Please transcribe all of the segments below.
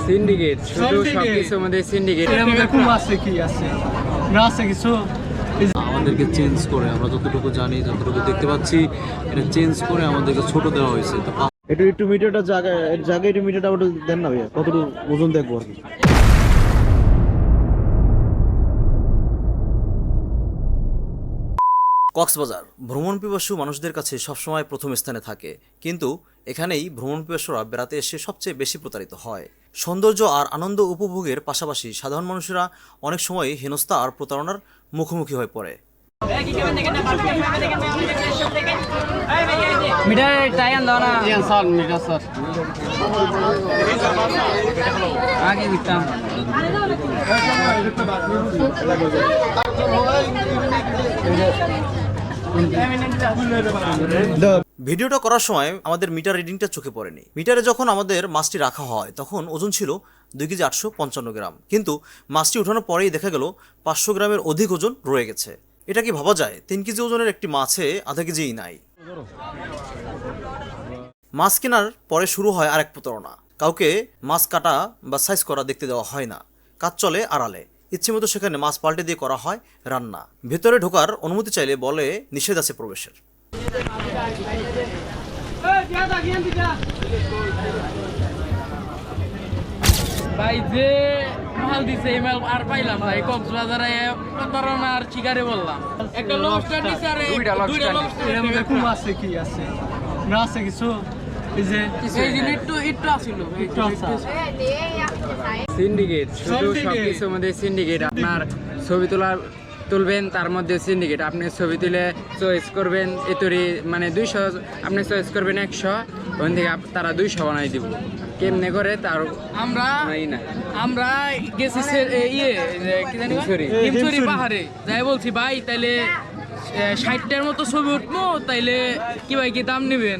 Syndicate, শুধু সবকিছুর মধ্যে সিন্ডিকেট। এর মধ্যে খুব আছে, কি আছে না আছে কিছু। আমাদেরকে চেঞ্জ করে, আমরা যতটুকু জানি, যতটুকু দেখতে পাচ্ছি, এটা চেঞ্জ করে আমাদেরকে ছোট দেওয়া হয়েছে। তো একটু মিটারটা জায়গায় একটু মিটারটা ওটা দেন না ভাইয়া, কতটুকু ওজন দেখবো আর কি। কক্সবাজার ভ্রমণ পিপাসু মানুষদের কাছে সবসময় প্রথম স্থানে থাকে, কিন্তু এখানেই ভ্রমণ পিপাসুরা বেড়াতে এসে সবচেয়ে বেশি প্রতারিত হয়। সৌন্দর্য আর আনন্দ উপভোগের পাশাপাশি সাধারণ মানুষেরা অনেক সময় হেনস্থা আর প্রতারণার মুখোমুখি হয়ে পড়ে। ভিডিওটা করার সময় আমাদের মিটার রিডিংটা চোখে পড়েনি। মিটারে যখন আমাদের মাছটি রাখা হয় তখন ওজন ছিল 2 কেজি 855 গ্রাম, কিন্তু মাছটি উঠানোর পরেই দেখা গেল 500 গ্রামের অধিক ওজন রয়ে গেছে। এটা কি ভাবা যায়? 3 কেজি ওজনের একটি মাছে আধা কেজিই নাই। মাছ কেনার পরে শুরু হয় আরেক প্রতারণা। কাউকে মাছ কাটা বা সাইজ করা দেখতে দেওয়া হয় না, কাজ চলে আড়ালে। ইচ্ছে মতো সেখানে মাছ পাল্টে দিয়ে করা হয় রান্না। ভেতরে ঢোকার অনুমতি চাইলে বলে নিষেধ আছে প্রবেশের। ভাই যে মাল দিছে এই মাল আর পাইলাম ভাই, কক্সবাজারে প্রতারণার শিকারে বললাম। একটা লবস্টার দিছে আর দুইটা লবস্টার। এর মধ্যে খুব আছে, কি আছে না আছে কিছু। এই যে একটু আসিল সিন্ডিকেট, শুধু সবকিছুর মধ্যে সিন্ডিকেট। আপনার ছবি তুলবেন, তার মধ্যে সিন্ডিকেট। আপনি ছবি তুলে চয়েস করবেন এতরি, মানে 200, আপনি চয়েস করবেন 100, ওখান থেকে তারা 200 বানাই দিব। কেমনে করে তার আমরা গেছি হিমছড়ি পাহাড়ে যাই, বলছি ভাই তাইলে 60টার মতো ছবি উঠবো, তাইলে কি ভাই কি দাম নেবেন?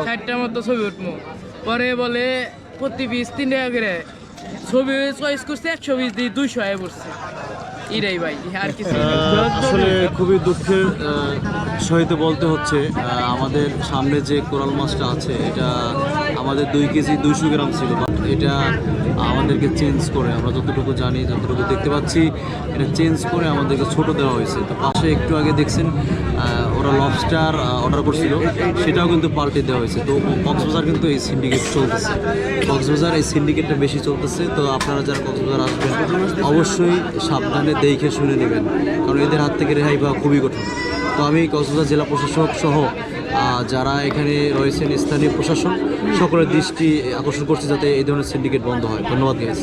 60টার মতো ছবি উঠবো। পরে বলে প্রতি পিস 3 টাকা করে। ছবি চয়েস করছে 100 পিস দিয়ে 200 আয় পড়ছে। এটাই ভাই, আর কিছু আসলে খুবই দুঃখের সহিত বলতে হচ্ছে, আমাদের সামনে যে কোরাল মাছটা আছে এটা আমাদের 2 কেজি 200 গ্রাম ছিল, বাট এটা আমাদেরকে চেঞ্জ করে, আমরা যতটুকু জানি, যতটুকু দেখতে পাচ্ছি, এটা চেঞ্জ করে আমাদেরকে ছোট দেওয়া হয়েছে। তো পাশে একটু আগে দেখছেন ওরা লবস্টার অর্ডার করছিল, সেটাও কিন্তু পাল্টে দেওয়া হয়েছে। তো কক্সবাজার কিন্তু এই সিন্ডিকেট চলতেছে, কক্সবাজার এই সিন্ডিকেটটা বেশি চলতেছে। তো আপনারা যারা কক্সবাজার আসবেন অবশ্যই সাবধানে দেখে শুনে নেবেন, কারণ এদের হাত থেকে রেহাই পাওয়া খুবই কঠিন। তো আমি কক্সবাজার জেলা প্রশাসক সহ যারা এখানে রয়েছেন স্থানীয় প্রশাসন সকলের দৃষ্টি আকর্ষণ করছি যাতে এই ধরনের সিন্ডিকেট বন্ধ হয়। ধন্যবাদ গাইস।